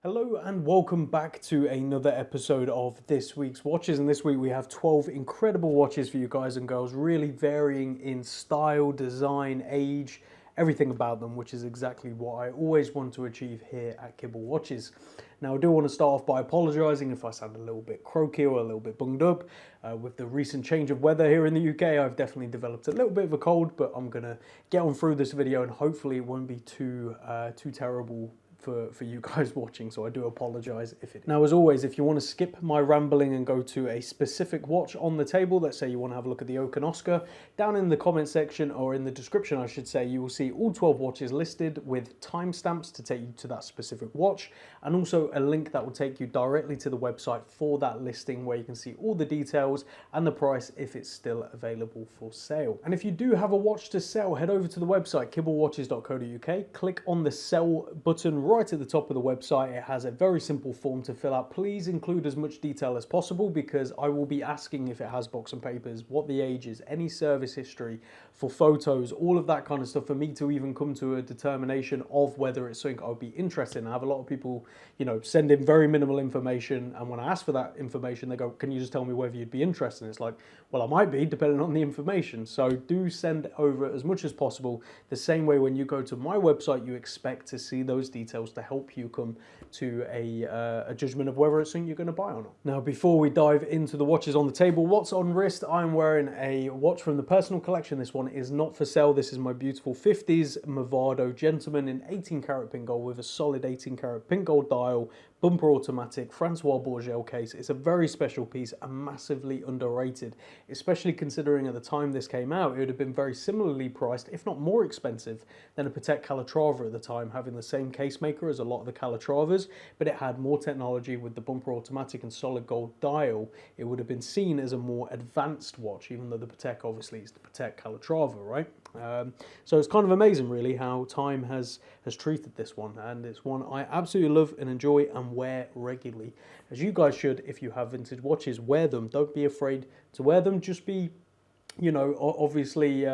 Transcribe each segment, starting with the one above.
Hello and welcome back to another episode of this week's watches, and this week we have 12 incredible watches for you guys and girls, really varying in style, design, age, everything about them, which is exactly what I always want to achieve here at Kibble Watches. Now I do want to start off by apologising if I sound a little bit croaky or a little bit bunged up. With the recent change of weather here in the UK, I've definitely developed a little bit of a cold, but I'm going to get on through this video and hopefully it won't be too terrible for you guys watching, so I do apologise if it. Now, as always, if you want to skip my rambling and go to a specific watch on the table, let's say you want to have a look at the Oak and Oscar, down in the comment section, or in the description I should say, you will see all 12 watches listed with timestamps to take you to that specific watch, and also a link that will take you directly to the website for that listing where you can see all the details and the price if it's still available for sale. And if you do have a watch to sell, head over to the website kibblewatches.co.uk, click on the sell button right at the top of the website. It has a very simple form to fill out. Please include as much detail as possible because I will be asking if it has box and papers, what the age is, any service history, for photos, all of that kind of stuff, for me to even come to a determination of whether it's something I would be interested in. I have a lot of people, send in very minimal information, and when I ask for that information, they go, can you just tell me whether you'd be interested? And it's like, well, I might be, depending on the information. So do send over as much as possible. The same way when you go to my website, you expect to see those details to help you come to a judgment of whether it's something you're going to buy or not. Now, before we dive into the watches on the table, what's on wrist? I'm wearing a watch from the personal collection. This one is not for sale. This is my beautiful 50s Movado Gentleman in 18 karat pink gold with a solid 18 karat pink gold dial, bumper automatic, Francois Bourgel case. It's a very special piece and massively underrated, especially considering at the time this came out, it would have been very similarly priced, if not more expensive, than a Patek Calatrava at the time, having the same case maker as a lot of the Calatravas, but it had more technology with the bumper automatic and solid gold dial. It would have been seen as a more advanced watch, even though the Patek obviously is the Patek Calatrava, right? So it's kind of amazing really how time has treated this one, and it's one I absolutely love and enjoy and wear regularly, as you guys should. If you have vintage watches, wear them. Don't be afraid to wear them. Just be, obviously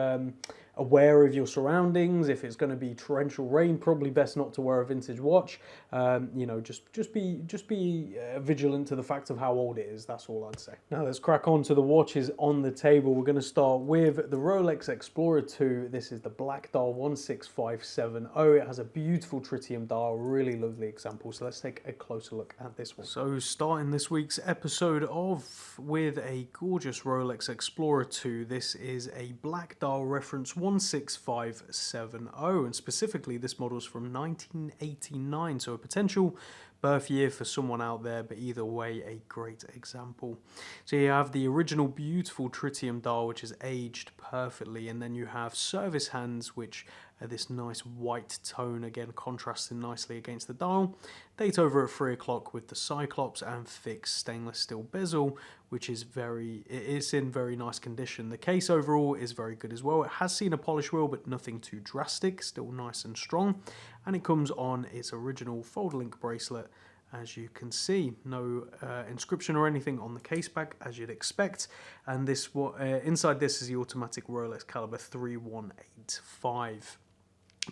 aware of your surroundings. If it's going to be torrential rain, probably best not to wear a vintage watch. Just be vigilant to the fact of how old it is. That's all I'd say. Now let's crack on to the watches on the table. We're going to start with the Rolex Explorer II. This is the black dial 16570. It has a beautiful tritium dial, really lovely example. So let's take a closer look at this one. So starting this week's episode off with a gorgeous Rolex Explorer II. This is a black dial reference 16570, and specifically this model's from 1989, so a potential birth year for someone out there, but either way a great example. So you have the original beautiful tritium dial, which is aged perfectly, and then you have service hands, which are this nice white tone, again contrasting nicely against the dial. Date over at 3 o'clock with the Cyclops and fixed stainless steel bezel, which is in very nice condition. The case overall is very good as well. It has seen a polish wheel, but nothing too drastic, still nice and strong. And it comes on its original fold link bracelet, as you can see. No inscription or anything on the case back, as you'd expect. And this inside this is the automatic Rolex caliber 3185.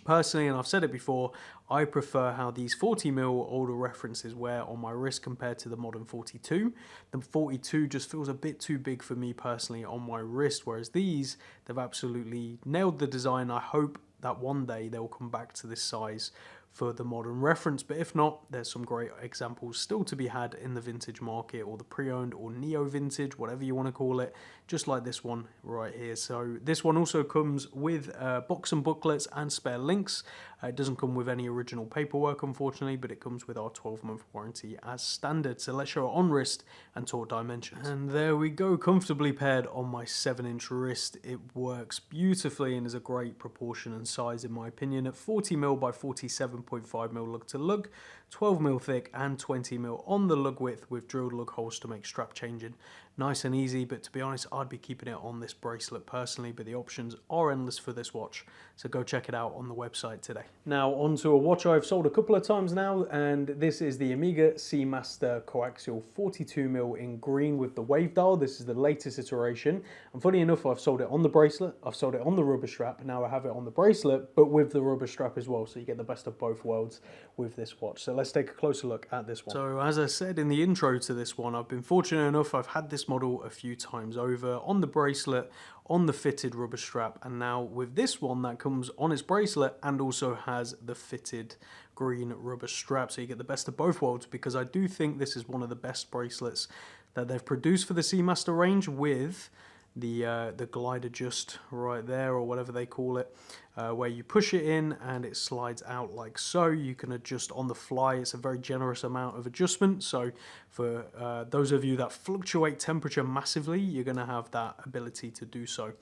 Personally, and I've said it before, I prefer how these 40mm older references wear on my wrist compared to the modern 42. The 42 just feels a bit too big for me personally on my wrist, whereas these, they've absolutely nailed the design. I hope that one day they'll come back to this size for the modern reference, but if not, there's some great examples still to be had in the vintage market, or the pre-owned or neo-vintage, whatever you want to call it, just like this one right here. So this one also comes with box and booklets and spare links. It doesn't come with any original paperwork, unfortunately, but it comes with our 12-month warranty as standard. So let's show it on wrist and talk dimensions. And there we go, comfortably paired on my 7-inch wrist. It works beautifully and is a great proportion and size in my opinion, at 40mm by 47.5mm lug to lug, 12mm thick and 20mm on the lug width, with drilled lug holes to make strap changing nice and easy, but to be honest, I'd be keeping it on this bracelet personally, but the options are endless for this watch, so go check it out on the website today. Now onto a watch I've sold a couple of times now, and this is the Amiga C Master Co-Axial 42mm in green with the wave dial. This is the latest iteration, and funny enough, I've sold it on the bracelet, I've sold it on the rubber strap, now I have it on the bracelet, but with the rubber strap as well, so you get the best of both worlds with this watch. So let's take a closer look at this one. So as I said in the intro to this one, I've been fortunate enough, I've had this model a few times over on the bracelet, on the fitted rubber strap, and now with this one that comes on its bracelet and also has the fitted green rubber strap, so you get the best of both worlds, because I do think this is one of the best bracelets that they've produced for the Seamaster range, with the glide adjust right there, or whatever they call it, where you push it in and it slides out like so. You can adjust on the fly. It's a very generous amount of adjustment, so for those of you that fluctuate temperature massively, you're going to have that ability to do so.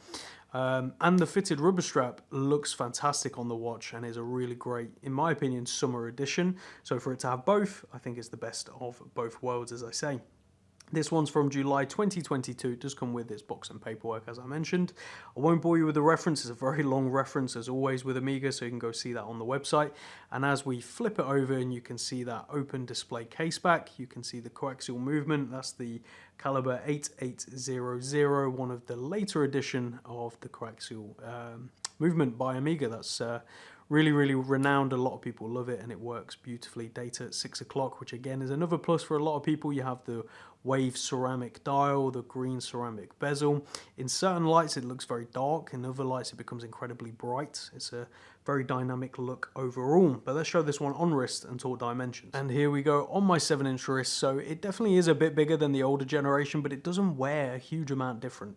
And the fitted rubber strap looks fantastic on the watch and is a really great, in my opinion, summer edition. So for it to have both, I think it's the best of both worlds, as I say. This one's from July 2022. It does come with its box and paperwork, as I mentioned. I won't bore you with the reference. It's a very long reference, as always with Amiga, so you can go see that on the website. And as we flip it over, and you can see that open display case back, you can see the coaxial movement. That's the caliber 8800, one of the later edition of the coaxial movement by Amiga. That's really, really renowned. A lot of people love it, and it works beautifully. Data at 6 o'clock, which again is another plus for a lot of people. You have the wave ceramic dial, the green ceramic bezel. In certain lights it looks very dark, in other lights it becomes incredibly bright. It's a very dynamic look overall. But let's show this one on wrist and talk dimensions. And here we go on my 7-inch wrist. So it definitely is a bit bigger than the older generation, but it doesn't wear a huge amount different.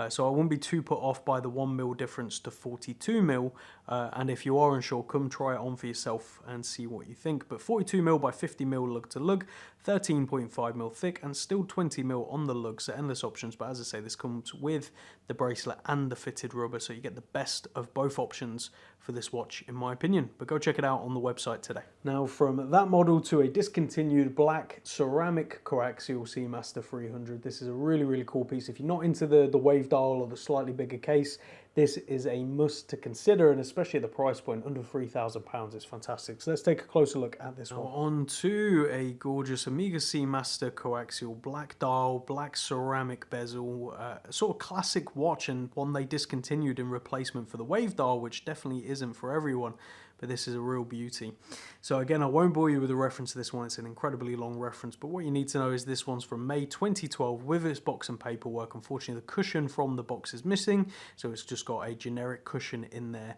So I wouldn't be too put off by the 1mm difference to 42mm. And if you are unsure, come try it on for yourself and see what you think. But 42mm by 50mm lug to lug, 13.5mm thick, and still 20mm on the lug, so endless options. But as I say, this comes with the bracelet and the fitted rubber, so you get the best of both options for this watch, in my opinion. But go check it out on the website today. Now from that model to a discontinued black ceramic coaxial Seamaster 300. This is a really, really cool piece. If you're not into the wave dial or the slightly bigger case, this is a must to consider, and especially at the price point, under £3,000, it's fantastic. So let's take a closer look at this one. On to a gorgeous Amiga C Master coaxial black dial, black ceramic bezel, sort of classic watch, and one they discontinued in replacement for the wave dial, which definitely isn't for everyone. But this is a real beauty. So again, I won't bore you with a reference to this one. It's an incredibly long reference, but what you need to know is this one's from May 2012 with its box and paperwork. Unfortunately, the cushion from the box is missing, so it's just got a generic cushion in there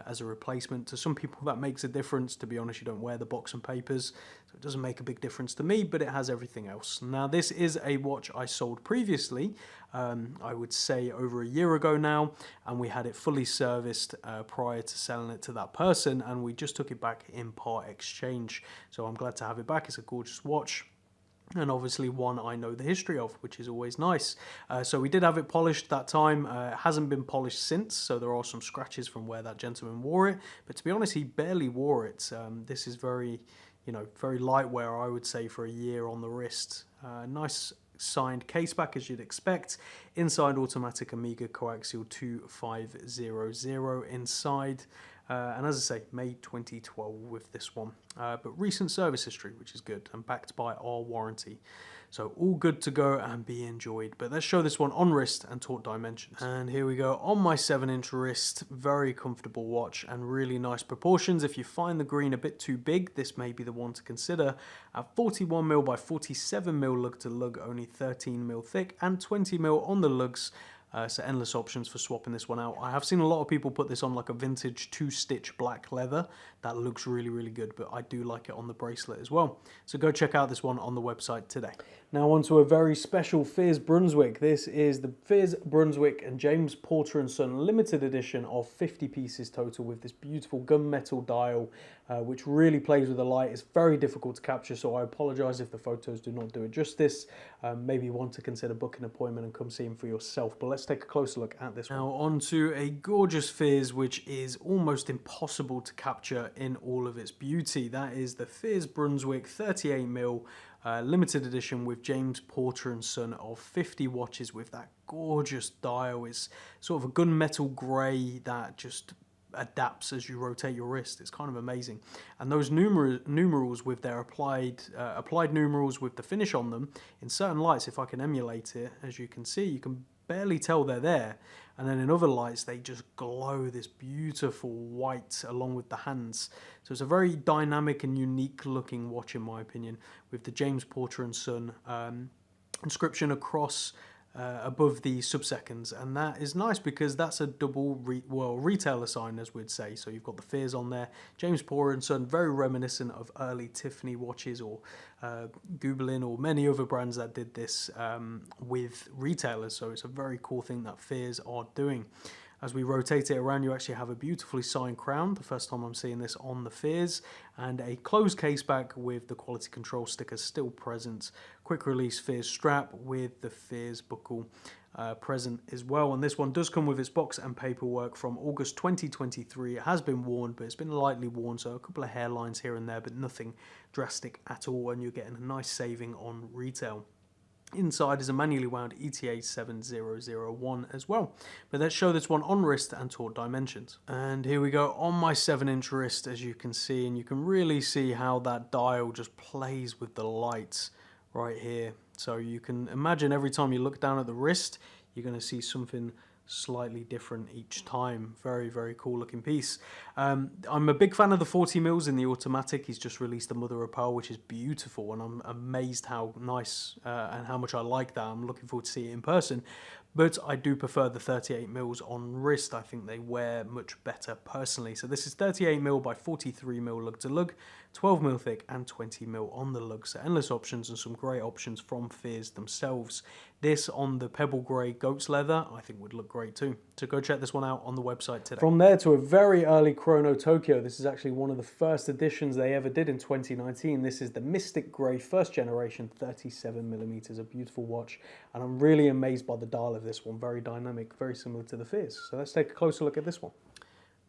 as a replacement. To some people that makes a difference. To be honest, you don't wear the box and papers, so it doesn't make a big difference to me, but it has everything else. Now this is a watch I sold previously, I would say over a year ago now, and we had it fully serviced prior to selling it to that person, and we just took it back in part exchange. So I'm glad to have it back. It's a gorgeous watch, and obviously one I know the history of, which is always nice. So we did have it polished that time. It hasn't been polished since, so there are some scratches from where that gentleman wore it, but to be honest, he barely wore it. This is very, very light wear, I would say, for a year on the wrist. Nice signed case back, as you'd expect. Inside, automatic Amiga coaxial 2500 inside. And as I say, May 2012 with this one. But recent service history, which is good, and backed by our warranty. So all good to go and be enjoyed. But let's show this one on wrist and talk dimensions. And here we go on my 7-inch wrist. Very comfortable watch and really nice proportions. If you find the green a bit too big, this may be the one to consider. At 41mm by 47mm lug to lug, only 13mm thick, and 20mm on the lugs. So endless options for swapping this one out. I have seen a lot of people put this on like a vintage 2-stitch black leather. That looks really, really good, but I do like it on the bracelet as well. So go check out this one on the website today. Now on to a very special Fenix Brunswick. This is the Fenix Brunswick and James Porter & Son limited edition of 50 pieces total with this beautiful gunmetal dial. which really plays with the light. It's very difficult to capture, so I apologize if the photos do not do it justice. Maybe you want to consider booking an appointment and come see him for yourself. But let's take a closer look at this now one. On to a gorgeous Fizz, which is almost impossible to capture in all of its beauty. That is the Fizz Brunswick 38mm limited edition with James Porter & Son of 50 watches with that gorgeous dial. It's sort of a gunmetal grey that just adapts as you rotate your wrist. It's kind of amazing. And those numerals with their applied numerals with the finish on them, in certain lights, if I can emulate it, as you can see, you can barely tell they're there. And then in other lights, they just glow this beautiful white along with the hands. So it's a very dynamic and unique looking watch, in my opinion, with the James Porter & Son inscription across above the sub-seconds, and that is nice because that's a double retailer sign, as we'd say. So you've got the Fizz on there, James Porter & Son, very reminiscent of early Tiffany watches or Kibble or many other brands that did this with retailers. So it's a very cool thing that Fizz are doing. As we rotate it around, you actually have a beautifully signed crown, the first time I'm seeing this on the Fizz, and a closed case back with the quality control stickers still present. Quick release Fizz strap with the Fizz buckle present as well. And this one does come with its box and paperwork from August 2023. It has been worn, but it's been lightly worn, so a couple of hairlines here and there, but nothing drastic at all, and you're getting a nice saving on retail. Inside is a manually wound ETA 7001 as well. But let's show this one on wrist and taut dimensions. And here we go on my 7-inch wrist, as you can see, and you can really see how that dial just plays with the lights right here. So you can imagine every time you look down at the wrist, you're going to see something slightly different each time. Very, very cool looking piece. I'm a big fan of the 40mm in the automatic. He's just released the mother of pearl, which is beautiful, and I'm amazed how nice and how much I like that. I'm looking forward to see it in person. But I do prefer the 38mm on wrist. I think they wear much better personally. So this is 38mm by 43mm lug to lug, 12mm thick and 20mm on the lug. So endless options and some great options from Fizz themselves. This on the pebble grey goat's leather I think would look great too. So go check this one out on the website today. From there to a very early Kurono Tokyo. This is actually one of the first editions they ever did in 2019. This is the Mystic Grey first generation 37mm, a beautiful watch, and I'm really amazed by the dial of this one. Very dynamic, very similar to the Fizz. So let's take a closer look at this one.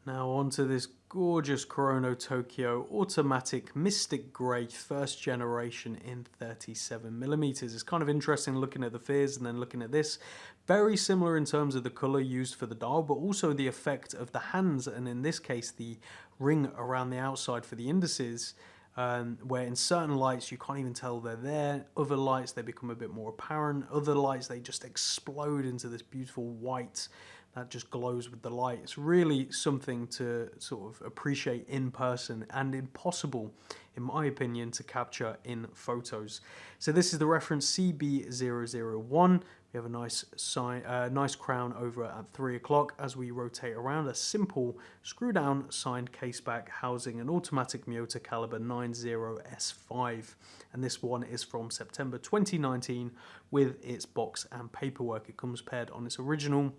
Now onto this gorgeous Kurono Tokyo automatic Mystic Grey first generation in 37mm. It's kind of interesting looking at the Fizz and then looking at this. Very similar in terms of the colour used for the dial, but also the effect of the hands, and in this case the ring around the outside for the indices, where in certain lights you can't even tell they're there. Other lights they become a bit more apparent. Other lights they just explode into this beautiful white that just glows with the light. It's really something to sort of appreciate in person, and impossible, in my opinion, to capture in photos. So this is the reference CB001. We have a nice crown over at 3 o'clock as we rotate around. A simple screw down signed case back housing an automatic Miyota caliber 90S5. And this one is from September 2019 with its box and paperwork. It comes paired on its original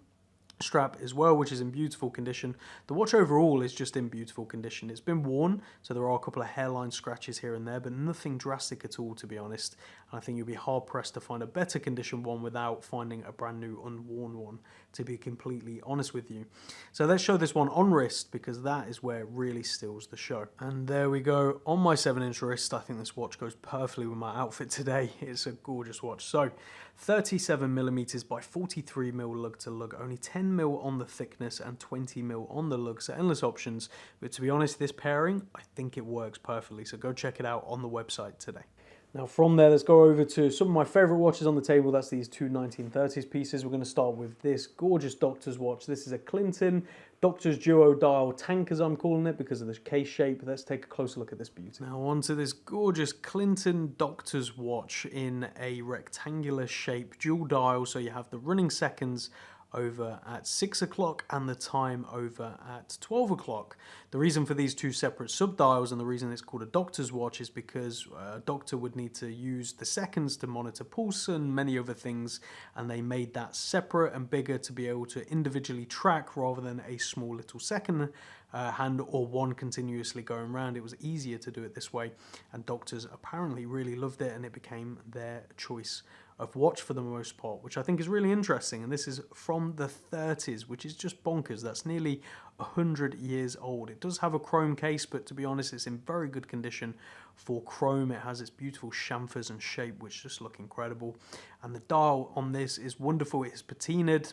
strap as well, which is in beautiful condition. The watch overall is just in beautiful condition. It's been worn, so there are a couple of hairline scratches here and there, but nothing drastic at all, to be honest. And I think you'll be hard pressed to find a better condition one without finding a brand new unworn one, to be completely honest with you. So let's show this one on wrist, because that is where it really steals the show. And there we go on my 7-inch wrist. I think this watch goes perfectly with my outfit today. It's a gorgeous watch. So 37mm by 43mm lug to lug, only 10mm on the thickness and 20mm on the lug, so endless options. But to be honest, this pairing, I think it works perfectly, so go check it out on the website today. Now from there, let's go over to some of my favourite watches on the table. That's these two 1930s pieces. We're going to start with this gorgeous Doctor's watch. This is a Clinton Doctor's Duo Dial Tank, as I'm calling it, because of the case shape. Let's take a closer look at this beauty. Now onto this gorgeous Clinton Doctor's watch in a rectangular shape, dual dial. So you have the running seconds over at 6 o'clock and the time over at 12 o'clock. The reason for these two separate sub-dials, and the reason it's called a doctor's watch, is because a doctor would need to use the seconds to monitor pulse and many other things, and they made that separate and bigger to be able to individually track rather than a small little second hand or one continuously going round. It was easier to do it this way, and doctors apparently really loved it, and it became their choice of watch for the most part, which I think is really interesting. And this is from the 30s, which is just bonkers. That's nearly 100 years old. It does have a chrome case, but to be honest, it's in very good condition for chrome. It has its beautiful chamfers and shape, which just look incredible. And the dial on this is wonderful. It is patinaed,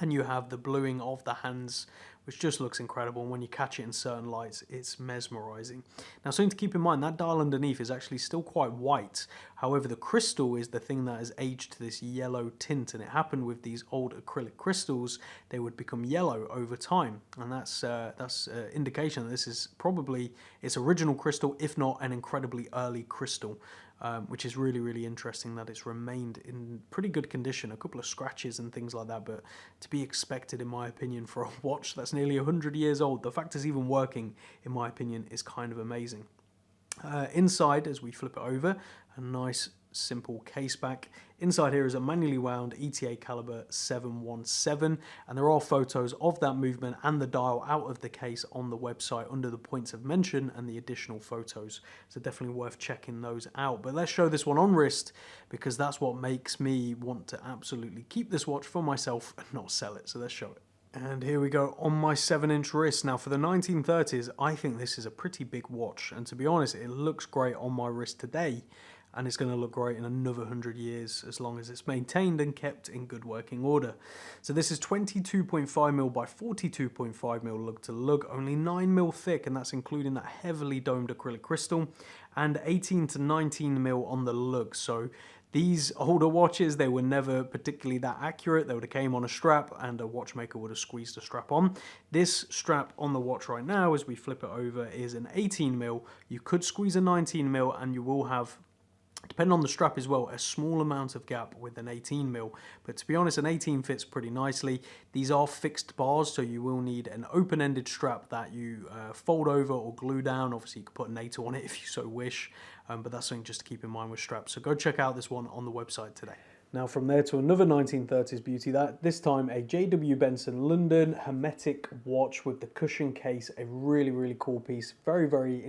and you have the bluing of the hands, which just looks incredible. And when you catch it in certain lights, it's mesmerizing. Now, something to keep in mind, that dial underneath is actually still quite white. However, the crystal is the thing that has aged to this yellow tint, and it happened with these old acrylic crystals. They would become yellow over time, and that's indication that this is probably its original crystal, if not an incredibly early crystal. Which is really, really interesting that it's remained in pretty good condition. A couple of scratches and things like that, but to be expected, in my opinion, for a watch that's nearly 100 years old. The fact it's even working, in my opinion, is kind of amazing. Inside, as we flip it over, a nice simple case back. Inside here is a manually wound ETA caliber 717, and there are photos of that movement and the dial out of the case on the website under the points of mention and the additional photos, so definitely worth checking those out. But let's show this one on wrist, because that's what makes me want to absolutely keep this watch for myself and not sell it. So let's show it. And here we go on my 7-inch wrist. Now, for the 1930s, I think this is a pretty big watch, and to be honest, it looks great on my wrist today, and it's going to look great in another 100 years as long as it's maintained and kept in good working order. So this is 22.5mm by 42.5mm lug to lug, only 9mm thick, and that's including that heavily domed acrylic crystal, and 18 to 19mm on the lug. So these older watches, they were never particularly that accurate. They would have came on a strap, and a watchmaker would have squeezed the strap on. This strap on the watch right now, as we flip it over, is an 18mm. You could squeeze a 19mm, and you will have, depending on the strap as well, a small amount of gap with an 18mm, but to be honest, an 18 fits pretty nicely. These are fixed bars, so you will need an open-ended strap that you fold over or glue down. Obviously, you could put a NATO on it if you so wish, but that's something just to keep in mind with straps. So go check out this one on the website today. Now from there to another 1930s beauty, that this time a JW Benson London Hermetic watch with the cushion case, a really, really cool piece. Very, very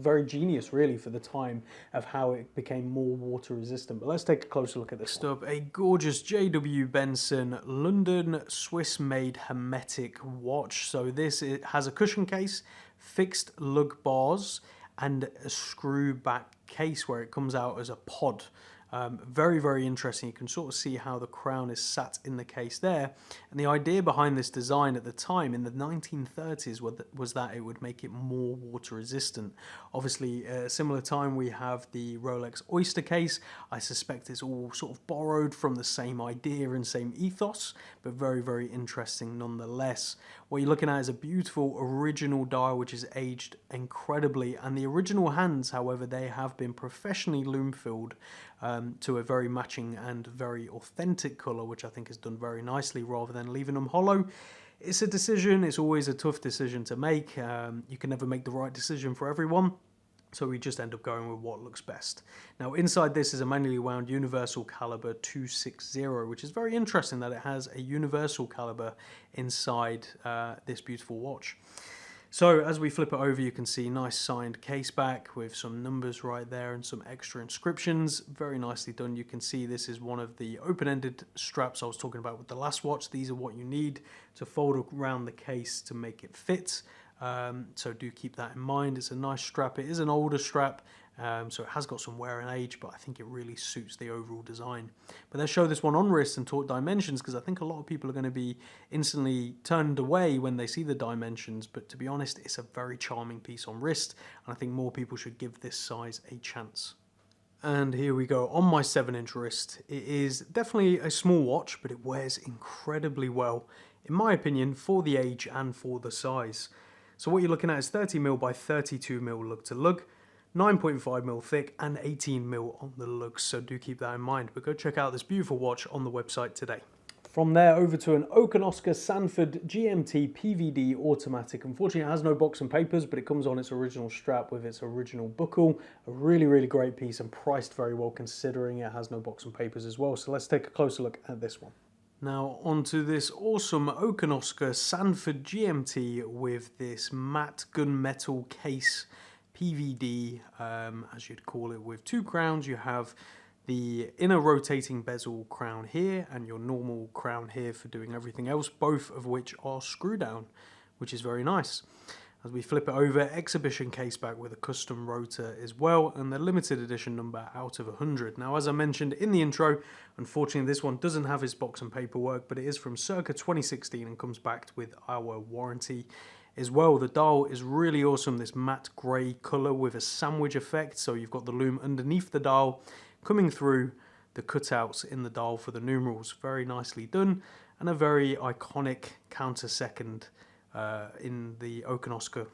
very genius really for the time of how it became more water resistant. But let's take a closer look at this. Next up, a gorgeous JW Benson London Swiss made Hermetic watch. So this, it has a cushion case, fixed lug bars, and a screw back case where it comes out as a pod. Very, very interesting. You can sort of see how the crown is sat in the case there. And the idea behind this design at the time in the 1930s was that it would make it more water resistant. Obviously, at a similar time, we have the Rolex Oyster case. I suspect it's all sort of borrowed from the same idea and same ethos, but very, very interesting nonetheless. What you're looking at is a beautiful original dial, which is aged incredibly. And the original hands, however, they have been professionally loom filled to a very matching and very authentic colour, which I think is done very nicely rather than leaving them hollow. It's a decision. It's always a tough decision to make. You can never make the right decision for everyone. So we just end up going with what looks best. Now inside this is a manually wound universal caliber 260, which is very interesting that it has a universal caliber inside this beautiful watch. So as we flip it over, you can see nice signed case back with some numbers right there and some extra inscriptions. Very nicely done. You can see this is one of the open-ended straps I was talking about with the last watch. These are what you need to fold around the case to make it fit. So do keep that in mind. It's a nice strap. It is an older strap, so it has got some wear and age, but I think it really suits the overall design. But let's show this one on wrist and talk dimensions, because I think a lot of people are going to be instantly turned away when they see the dimensions, but to be honest, it's a very charming piece on wrist, and I think more people should give this size a chance. And here we go on my 7-inch wrist. It is definitely a small watch, but it wears incredibly well, in my opinion, for the age and for the size. So what you're looking at is 30mm by 32mm lug to lug, 9.5mm thick, and 18mm on the lugs, so do keep that in mind. But go check out this beautiful watch on the website today. From there over to an Okunoska Sanford GMT PVD automatic. Unfortunately, it has no box and papers, but it comes on its original strap with its original buckle. A really, really great piece and priced very well considering it has no box and papers as well. So let's take a closer look at this one. Now onto this awesome Okunoska Sanford GMT with this matte gunmetal case, PVD, as you'd call it, with two crowns. You have the inner rotating bezel crown here and your normal crown here for doing everything else, both of which are screw down, which is very nice. As we flip it over, exhibition case back with a custom rotor as well, and the limited edition number out of 100. Now, as I mentioned in the intro, unfortunately this one doesn't have its box and paperwork, but it is from circa 2016 and comes backed with our warranty as well. The dial is really awesome, this matte grey colour with a sandwich effect, so you've got the loom underneath the dial coming through the cutouts in the dial for the numerals. Very nicely done, and a very iconic counter second in the Okunoska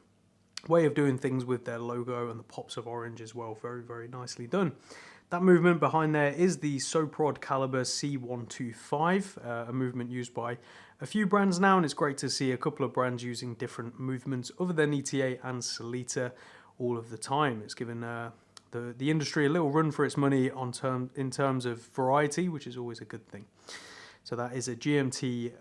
way of doing things with their logo and the pops of orange as well. Very, very nicely done. That movement behind there is the Soprod caliber C125, a movement used by a few brands now, and it's great to see a couple of brands using different movements other than ETA and Sellita all of the time. It's given the industry a little run for its money in terms of variety, which is always a good thing. So that is a GMT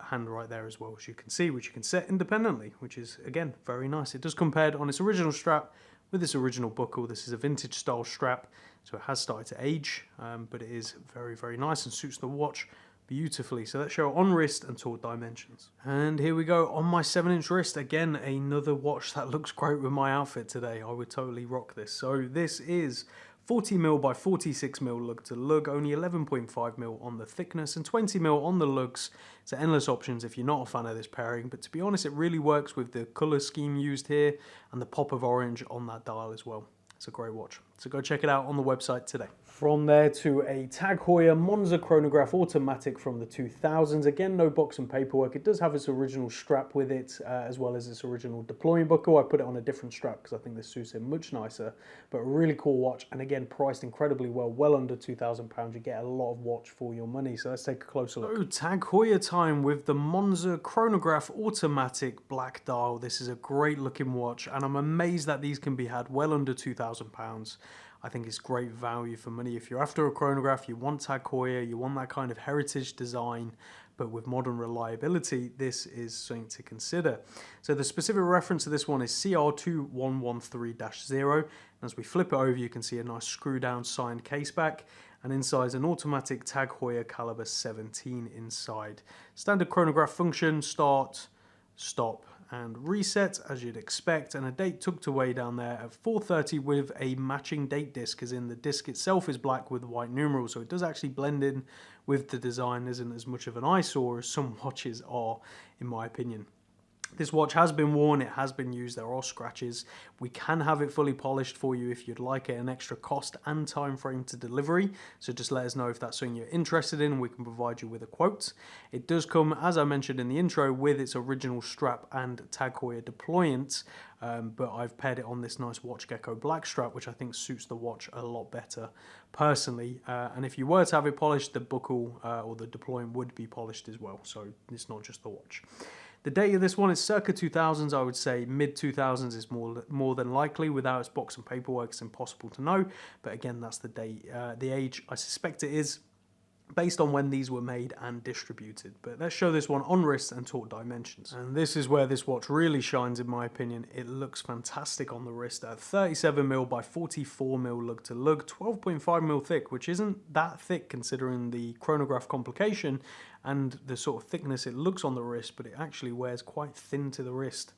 hand right there as well, as you can see, which you can set independently, which is, again, very nice. It does come paired on its original strap with its original buckle. This is a vintage style strap, so it has started to age, but it is very, very nice and suits the watch beautifully. So let's show on wrist and taught dimensions. And here we go on my 7-inch wrist. Again, another watch that looks great with my outfit today. I would totally rock this. So this is 40mm by 46mm lug to lug, only 11.5mm on the thickness and 20mm on the lugs. So endless options if you're not a fan of this pairing, but to be honest, it really works with the colour scheme used here and the pop of orange on that dial as well. It's a great watch. So go check it out on the website today. From there to a Tag Heuer Monza chronograph automatic from the 2000s. Again, no box and paperwork. It does have its original strap with it, as well as its original deploying buckle. I put it on a different strap because I think this suits it much nicer. But a really cool watch, and again, priced incredibly well, well under £2,000. You get a lot of watch for your money. So let's take a closer look. So Tag Heuer time with the Monza chronograph automatic black dial. This is a great looking watch, and I'm amazed that these can be had well under £2,000. I think it's great value for money. If you're after a chronograph, you want Tag Heuer, you want that kind of heritage design, but with modern reliability, this is something to consider. So the specific reference to this one is CR2113-0. As we flip it over, you can see a nice screw down signed case back, and inside is an automatic Tag Heuer caliber 17 inside. Standard chronograph function, start, stop, and reset as you'd expect, and a date tucked away down there at 4:30 with a matching date disc, as in the disc itself is black with white numerals, so it does actually blend in with the design. Isn't as much of an eyesore as some watches are, in my opinion. This watch has been worn, it has been used, there are scratches. We can have it fully polished for you if you'd like it, an extra cost and time frame to delivery. So just let us know if that's something you're interested in, we can provide you with a quote. It does come, as I mentioned in the intro, with its original strap and Tag Heuer deployant, but I've paired it on this nice Watch Gecko black strap, which I think suits the watch a lot better personally. And if you were to have it polished, the buckle or the deployant would be polished as well, so it's not just the watch. The date of this one is circa 2000s. I would say mid 2000s is more than likely. Without its box and paperwork, it's impossible to know. But again, that's the date. The age, I suspect it is based on when these were made and distributed. But let's show this one on wrist and taught dimensions. And this is where this watch really shines, in my opinion. It looks fantastic on the wrist at 37mm by 44mm lug to lug, 12.5mm thick, which isn't that thick considering the chronograph complication and the sort of thickness it looks on the wrist, but it actually wears quite thin to the wrist.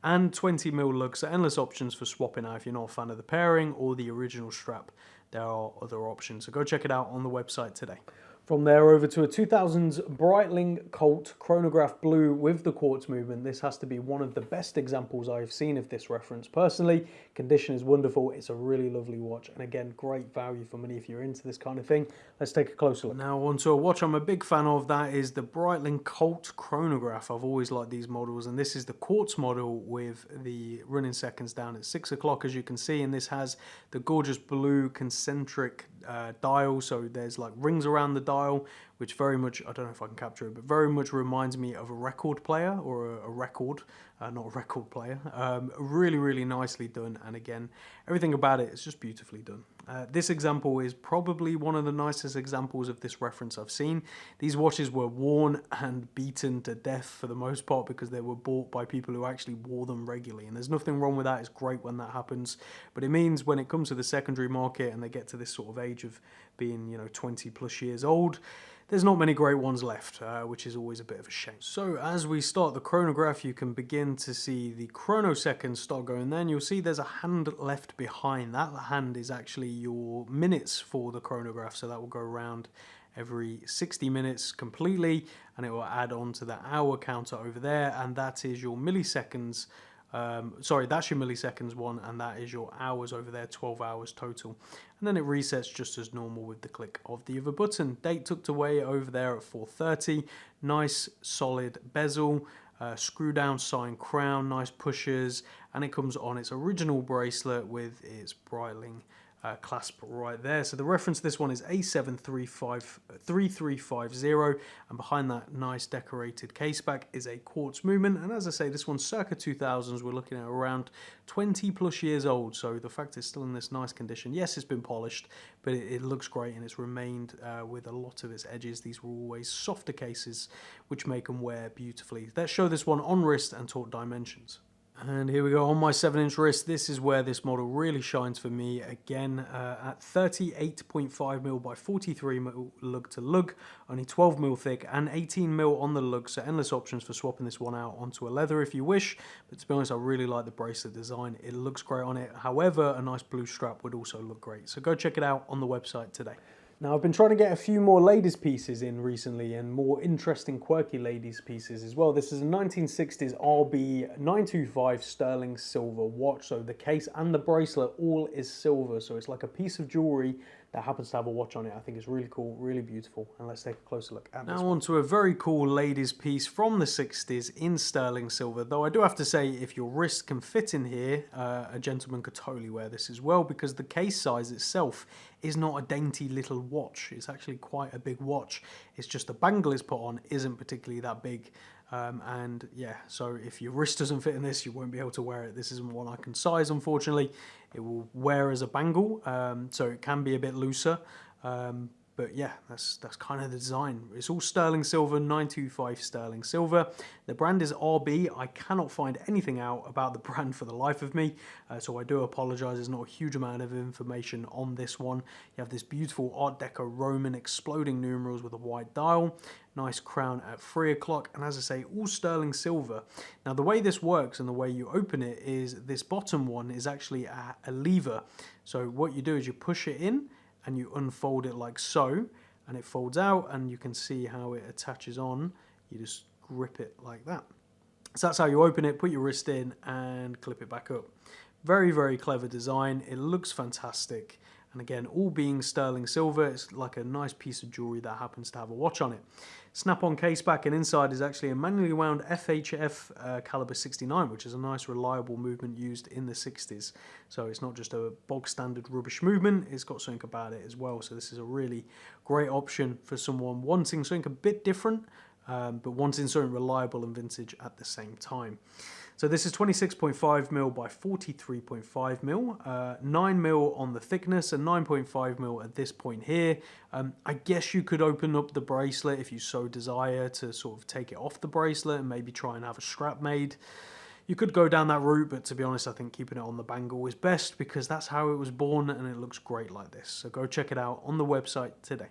And 20mm lug, so endless options for swapping out if you're not a fan of the pairing or the original strap. There are other options, so go check it out on the website today. From there over to a 2000s Breitling Colt chronograph blue with the quartz movement. This has to be one of the best examples I've seen of this reference. Personally, condition is wonderful. It's a really lovely watch. And again, great value for money if you're into this kind of thing. Let's take a closer look. Now onto a watch I'm a big fan of. That is the Breitling Colt chronograph. I've always liked these models. And this is the quartz model with the running seconds down at 6 o'clock, as you can see. And this has the gorgeous blue concentric dial. So there's like rings around the dial which very much, I don't know if I can capture it, but very much reminds me of a record player or a record, not a record player. Really, really nicely done. And again, everything about it is just beautifully done. This example is probably one of the nicest examples of this reference I've seen. These watches were worn and beaten to death for the most part because they were bought by people who actually wore them regularly. And there's nothing wrong with that. It's great when that happens. But it means when it comes to the secondary market and they get to this sort of age of being, 20 plus years old, there's not many great ones left, which is always a bit of a shame. So as we start the chronograph, you can begin to see the chronoseconds start going. Then you'll see there's a hand left behind. That hand is actually your minutes for the chronograph. So that will go around every 60 minutes completely, and it will add on to the hour counter over there. And that is your milliseconds. Sorry, that's your milliseconds one, and that is your hours over there, 12 hours total. And then it resets just as normal with the click of the other button. Date tucked away over there at 4:30. Nice solid bezel, screw down sign crown, nice pushers, and it comes on its original bracelet with its Breitling clasp right there. So the reference to this one is A73350, and behind that nice decorated case back is a quartz movement. And as I say, this one's circa 2000s. We're looking at around 20 plus years old. So the fact it's still in this nice condition, yes, it's been polished, but it looks great, and it's remained with a lot of its edges. These were always softer cases, which make them wear beautifully. Let's show this one on wrist and talk dimensions. And here we go on my 7-inch wrist. This is where this model really shines for me. Again, at 38.5mm by 43mm lug to lug, only 12mm thick and 18mm on the lug. So endless options for swapping this one out onto a leather if you wish. But to be honest, I really like the bracelet design. It looks great on it. However, a nice blue strap would also look great. So go check it out on the website today. Now, I've been trying to get a few more ladies pieces in recently, and more interesting, quirky ladies pieces as well. This is a 1960s RB 925 sterling silver watch. So the case and the bracelet all is silver. So it's like a piece of jewelry that happens to have a watch on it. I think it's really cool, really beautiful. And let's take a closer look at this one. Now onto a very cool ladies piece from the 60s in sterling silver. Though I do have to say, if your wrist can fit in here, a gentleman could totally wear this as well, because the case size itself is not a dainty little watch. It's actually quite a big watch. It's just the bangle it's put on isn't particularly that big. And yeah, so if your wrist doesn't fit in this, you won't be able to wear it. This isn't one I can size, unfortunately. It will wear as a bangle, so it can be a bit looser. But yeah, that's kind of the design. It's all sterling silver, 925 sterling silver. The brand is RB. I cannot find anything out about the brand for the life of me, so I do apologize. There's not a huge amount of information on this one. You have this beautiful Art Deco Roman exploding numerals with a white dial. Nice crown at 3 o'clock, and as I say, all sterling silver. Now the way this works and the way you open it is this bottom one is actually a lever. So what you do is you push it in and you unfold it like so, and it folds out, and you can see how it attaches on. You just grip it like that. So that's how you open it, put your wrist in and clip it back up. Very, very clever design. It looks fantastic. And again, all being sterling silver, it's like a nice piece of jewelry that happens to have a watch on it. Snap-on case back, and inside is actually a manually wound FHF caliber 69, which is a nice reliable movement used in the 60s. So it's not just a bog standard rubbish movement, it's got something about it as well. So this is a really great option for someone wanting something a bit different, but wanting something reliable and vintage at the same time. So this is 26.5mm by 43.5mm, 9mm on the thickness and 9.5mm at this point here. I guess you could open up the bracelet if you so desire to sort of take it off the bracelet and maybe try and have a strap made. You could go down that route, but to be honest, I think keeping it on the bangle is best because that's how it was born and it looks great like this. So go check it out on the website today.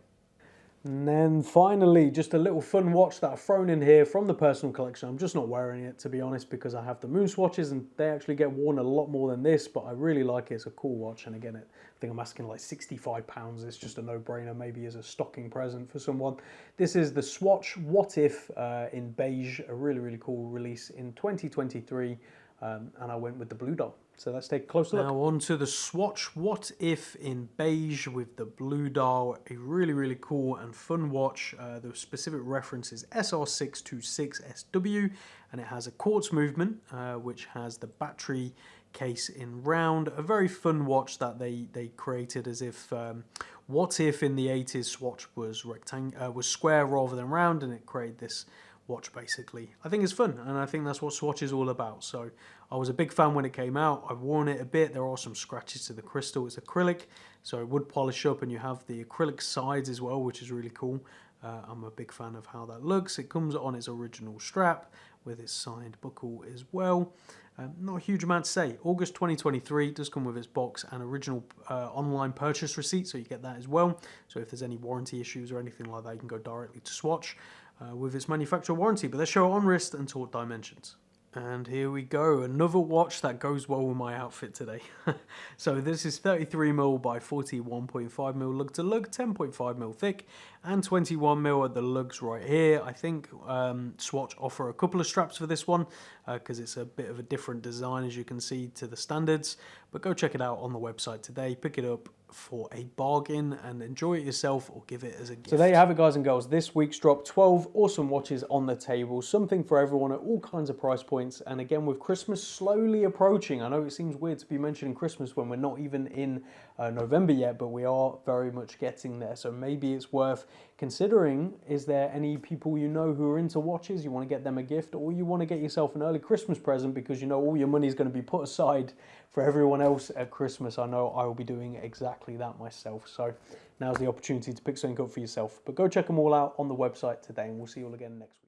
And then finally, just a little fun watch that I've thrown in here from the personal collection. I'm just not wearing it, to be honest, because I have the moon swatches and they actually get worn a lot more than this, but I really like it. It's a cool watch. And again, I think I'm asking like £65. It's just a no-brainer, maybe as a stocking present for someone. This is the Swatch What If in beige, a really, really cool release in 2023. And I went with the blue dial. So let's take a closer look. Now on to the Swatch What If in beige with the blue dial. A really, really cool and fun watch. The specific reference is SR626SW, and it has a quartz movement, which has the battery case in round. A very fun watch that they created, as if what if in the 80s Swatch was square rather than round, and it created this watch basically. I think it's fun, and I think that's what Swatch is all about. So I was a big fan when it came out. I've worn it a bit. There are some scratches to the crystal. It's acrylic, so it would polish up, and you have the acrylic sides as well, which is really cool. I'm a big fan of how that looks. It comes on its original strap with its side buckle as well. Not a huge amount to say. August 2023 does come with its box and original online purchase receipt, so you get that as well. So if there's any warranty issues or anything like that, you can go directly to Swatch with its manufacturer warranty. But they show on wrist and taut dimensions. And here we go, another watch that goes well with my outfit today. So this is 33mm by 41.5mm lug to lug, 10.5mm thick, and 21mm at the lugs right here. I think Swatch offer a couple of straps for this one because it's a bit of a different design, as you can see, to the standards. But go check it out on the website today, pick it up for a bargain and enjoy it yourself or give it as a gift. So there you have it, guys and girls. This week's drop, 12 awesome watches on the table, something for everyone at all kinds of price points. And again, with Christmas slowly approaching, I know it seems weird to be mentioning Christmas when we're not even in November yet, but we are very much getting there. So maybe it's worth considering. Is there any people you know who are into watches, you want to get them a gift, or you want to get yourself an early Christmas present because you know all your money is going to be put aside for everyone else at Christmas? I know I will be doing exactly that myself. So now's the opportunity to pick something up for yourself. But go check them all out on the website today, and we'll see you all again next week.